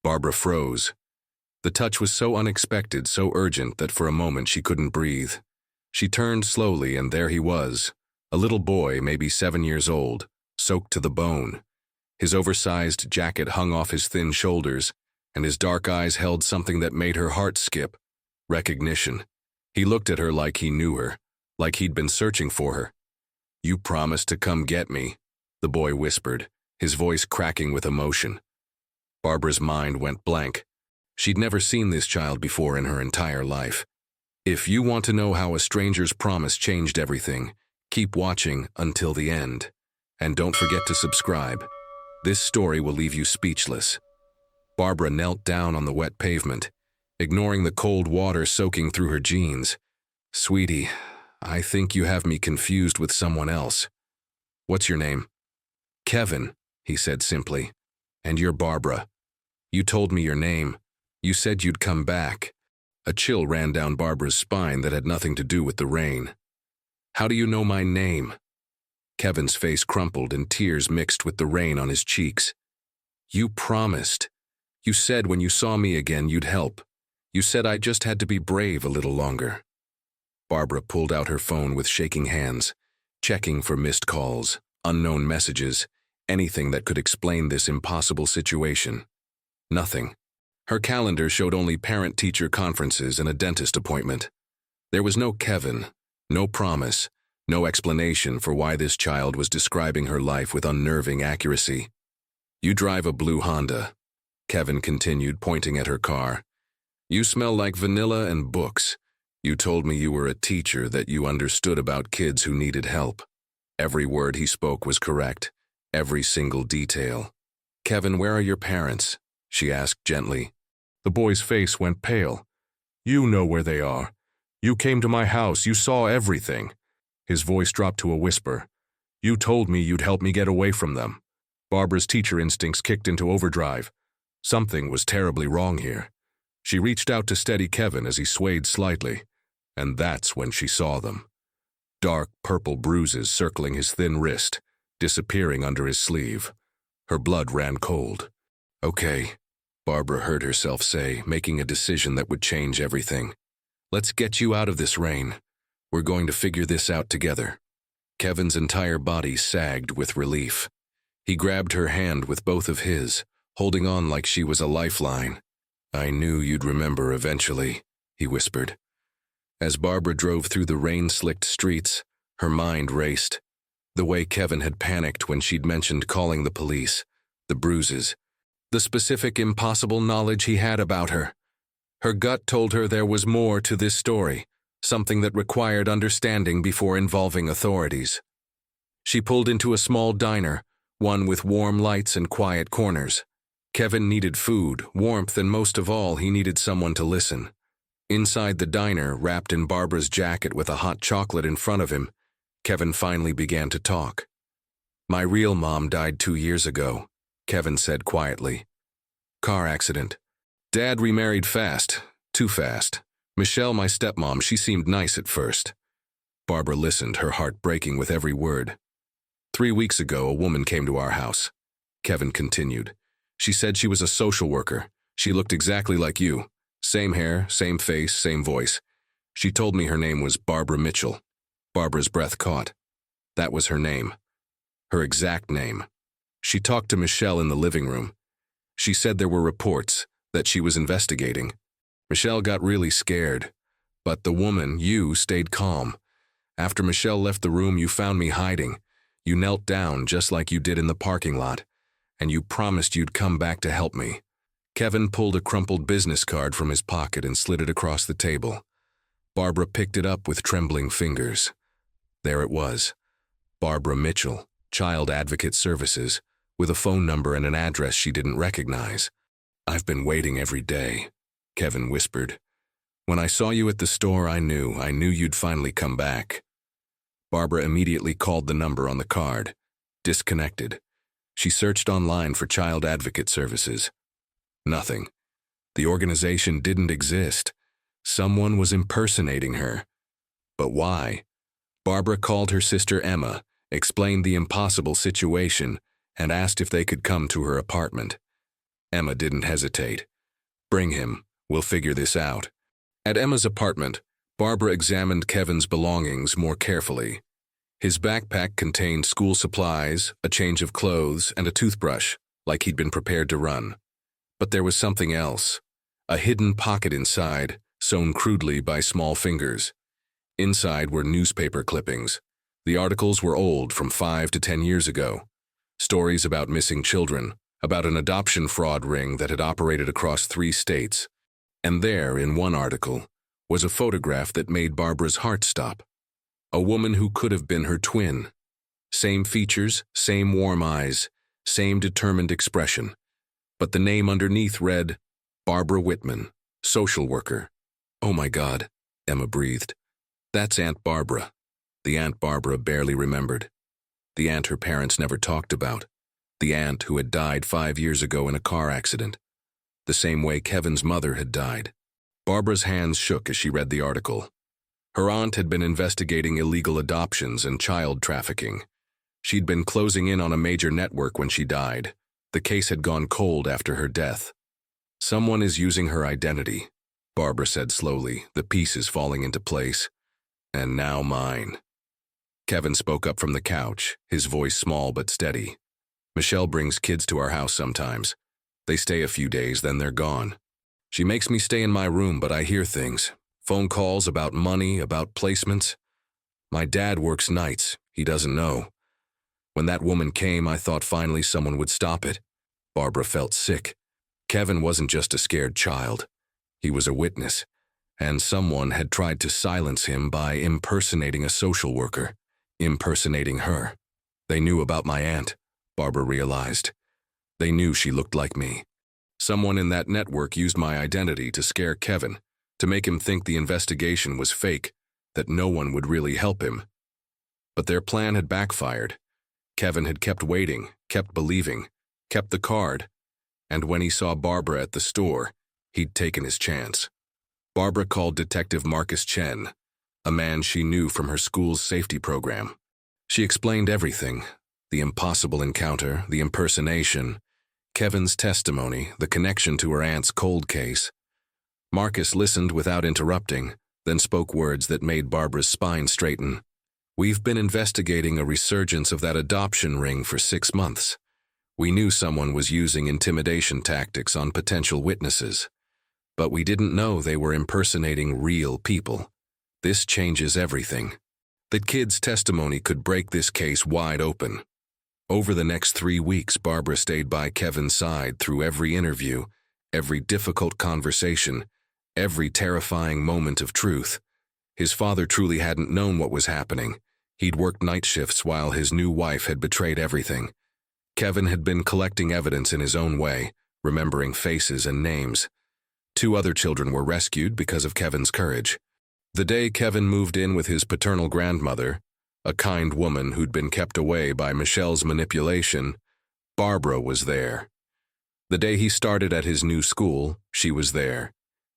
Barbara froze. The touch was so unexpected, so urgent that for a moment she couldn't breathe. She turned slowly, and there he was, a little boy, maybe 7 years old, soaked to the bone. His oversized jacket hung off his thin shoulders, and his dark eyes held something that made her heart skip. Recognition. He looked at her like he knew her, like he'd been searching for her. "You promised to come get me," the boy whispered, his voice cracking with emotion. Barbara's mind went blank. She'd never seen this child before in her entire life. If you want to know how a stranger's promise changed everything, keep watching until the end. And don't forget to subscribe. This story will leave you speechless. Barbara knelt down on the wet pavement, ignoring the cold water soaking through her jeans. "Sweetie, I think you have me confused with someone else. What's your name?" "Kevin," he said simply. "And you're Barbara. You told me your name. You said you'd come back." A chill ran down Barbara's spine that had nothing to do with the rain. "How do you know my name?" Kevin's face crumpled and tears mixed with the rain on his cheeks. "You promised. You said when you saw me again you'd help. You said I just had to be brave a little longer." Barbara pulled out her phone with shaking hands, checking for missed calls, unknown messages, anything that could explain this impossible situation. Nothing. Her calendar showed only parent-teacher conferences and a dentist appointment. There was no Kevin, no promise, no explanation for why this child was describing her life with unnerving accuracy. "You drive a blue Honda," Kevin continued, pointing at her car. "You smell like vanilla and books. You told me you were a teacher, that you understood about kids who needed help." Every word he spoke was correct, every single detail. "Kevin, where are your parents?" she asked gently. The boy's face went pale. "You know where they are. You came to my house, you saw everything." His voice dropped to a whisper. "You told me you'd help me get away from them." Barbara's teacher instincts kicked into overdrive. Something was terribly wrong here. She reached out to steady Kevin as he swayed slightly, and that's when she saw them. Dark purple bruises circling his thin wrist, disappearing under his sleeve. Her blood ran cold. "Okay," Barbara heard herself say, making a decision that would change everything. "Let's get you out of this rain. We're going to figure this out together." Kevin's entire body sagged with relief. He grabbed her hand with both of his, holding on like she was a lifeline. "I knew you'd remember eventually," he whispered. As Barbara drove through the rain-slicked streets, her mind raced. The way Kevin had panicked when she'd mentioned calling the police, the bruises, the specific impossible knowledge he had about her. Her gut told her there was more to this story, something that required understanding before involving authorities. She pulled into a small diner, one with warm lights and quiet corners. Kevin needed food, warmth, and most of all, he needed someone to listen. Inside the diner, wrapped in Barbara's jacket with a hot chocolate in front of him, Kevin finally began to talk. "My real mom died 2 years ago," Kevin said quietly. "Car accident. Dad remarried fast, too fast. Michelle, my stepmom, she seemed nice at first." Barbara listened, her heart breaking with every word. 3 weeks ago, a woman came to our house," Kevin continued. "She said she was a social worker. She looked exactly like you. Same hair, same face, same voice. She told me her name was Barbara Mitchell." Barbara's breath caught. That was her name. Her exact name. She talked to Michelle in the living room. She said there were reports, that she was investigating. Michelle got really scared. But the woman, you, stayed calm. After Michelle left the room, you found me hiding. You knelt down just like you did in the parking lot, and you promised you'd come back to help me. Kevin pulled a crumpled business card from his pocket and slid it across the table. Barbara picked it up with trembling fingers. There it was. Barbara Mitchell, Child Advocate Services, with a phone number and an address she didn't recognize. "I've been waiting every day," Kevin whispered. "When I saw you at the store, I knew you'd finally come back." Barbara immediately called the number on the card. Disconnected. She searched online for Child Advocate Services. Nothing. The organization didn't exist. Someone was impersonating her. But why? Barbara called her sister Emma, explained the impossible situation, and asked if they could come to her apartment. Emma didn't hesitate. Bring him. We'll figure this out. At Emma's apartment, Barbara examined Kevin's belongings more carefully. His backpack contained school supplies, a change of clothes, and a toothbrush, like he'd been prepared to run. But there was something else. A hidden pocket inside, sewn crudely by small fingers. Inside were newspaper clippings. The articles were old, from 5 to 10 years ago. Stories about missing children, about an adoption fraud ring that had operated across 3 states. And there, in one article, was a photograph that made Barbara's heart stop. A woman who could have been her twin. Same features, same warm eyes, same determined expression. But the name underneath read, Barbara Whitman, social worker. Oh my God, Emma breathed. That's Aunt Barbara. The Aunt Barbara barely remembered. The aunt her parents never talked about. The aunt who had died 5 years ago in a car accident. The same way Kevin's mother had died. Barbara's hands shook as she read the article. Her aunt had been investigating illegal adoptions and child trafficking. She'd been closing in on a major network when she died. The case had gone cold after her death. Someone is using her identity, Barbara said slowly, the pieces falling into place. And now mine. Kevin spoke up from the couch, his voice small but steady. Michelle brings kids to our house sometimes. They stay a few days, then they're gone. She makes me stay in my room, but I hear things. Phone calls about money, about placements. My dad works nights. He doesn't know. When that woman came, I thought finally someone would stop it. Barbara felt sick. Kevin wasn't just a scared child. He was a witness. And someone had tried to silence him by impersonating a social worker. Impersonating her. They knew about my aunt, Barbara realized. They knew she looked like me. Someone in that network used my identity to scare Kevin, to make him think the investigation was fake, that no one would really help him. But their plan had backfired. Kevin had kept waiting, kept believing, kept the card, and when he saw Barbara at the store, he'd taken his chance. Barbara called Detective Marcus Chen, a man she knew from her school's safety program. She explained everything, the impossible encounter, the impersonation, Kevin's testimony, the connection to her aunt's cold case. Marcus listened without interrupting, then spoke words that made Barbara's spine straighten. We've been investigating a resurgence of that adoption ring for 6 months. We knew someone was using intimidation tactics on potential witnesses, but we didn't know they were impersonating real people. This changes everything. That kid's testimony could break this case wide open. Over the next 3 weeks, Barbara stayed by Kevin's side through every interview, every difficult conversation, every terrifying moment of truth. His father truly hadn't known what was happening. He'd worked night shifts while his new wife had betrayed everything. Kevin had been collecting evidence in his own way, remembering faces and names. 2 other children were rescued because of Kevin's courage. The day Kevin moved in with his paternal grandmother, a kind woman who'd been kept away by Michelle's manipulation, Barbara was there. The day he started at his new school, she was there.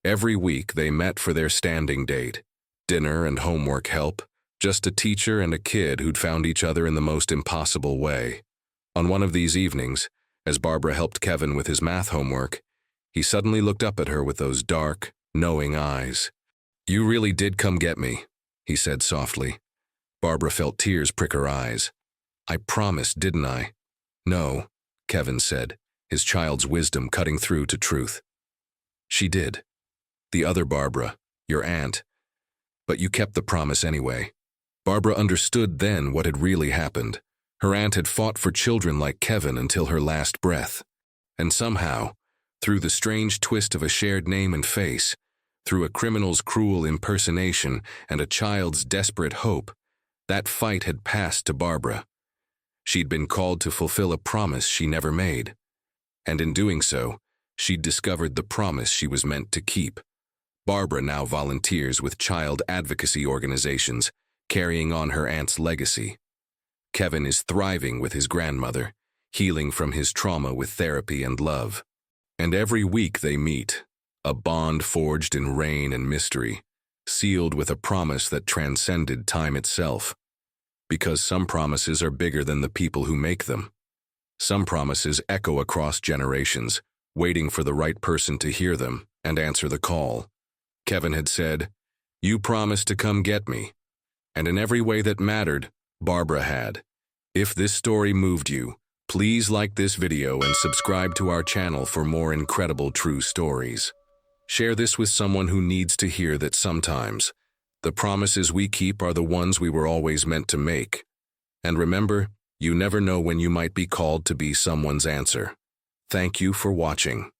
Every week they met for their standing date. Dinner and homework help, just a teacher and a kid who'd found each other in the most impossible way. On one of these evenings, as Barbara helped Kevin with his math homework, he suddenly looked up at her with those dark, knowing eyes. "You really did come get me," he said softly. Barbara felt tears prick her eyes. "I promised, didn't I?" "No," Kevin said, his child's wisdom cutting through to truth. "She did. The other Barbara, your aunt. But you kept the promise anyway." Barbara understood then what had really happened. Her aunt had fought for children like Kevin until her last breath. And somehow, through the strange twist of a shared name and face, through a criminal's cruel impersonation and a child's desperate hope, that fight had passed to Barbara. She'd been called to fulfill a promise she never made. And in doing so, she'd discovered the promise she was meant to keep. Barbara now volunteers with child advocacy organizations, carrying on her aunt's legacy. Kevin is thriving with his grandmother, healing from his trauma with therapy and love. And every week they meet, a bond forged in rain and mystery, sealed with a promise that transcended time itself. Because some promises are bigger than the people who make them. Some promises echo across generations, waiting for the right person to hear them and answer the call. Kevin had said, "You promised to come get me." And in every way that mattered, Barbara had. If this story moved you, please like this video and subscribe to our channel for more incredible true stories. Share this with someone who needs to hear that sometimes the promises we keep are the ones we were always meant to make. And remember, you never know when you might be called to be someone's answer. Thank you for watching.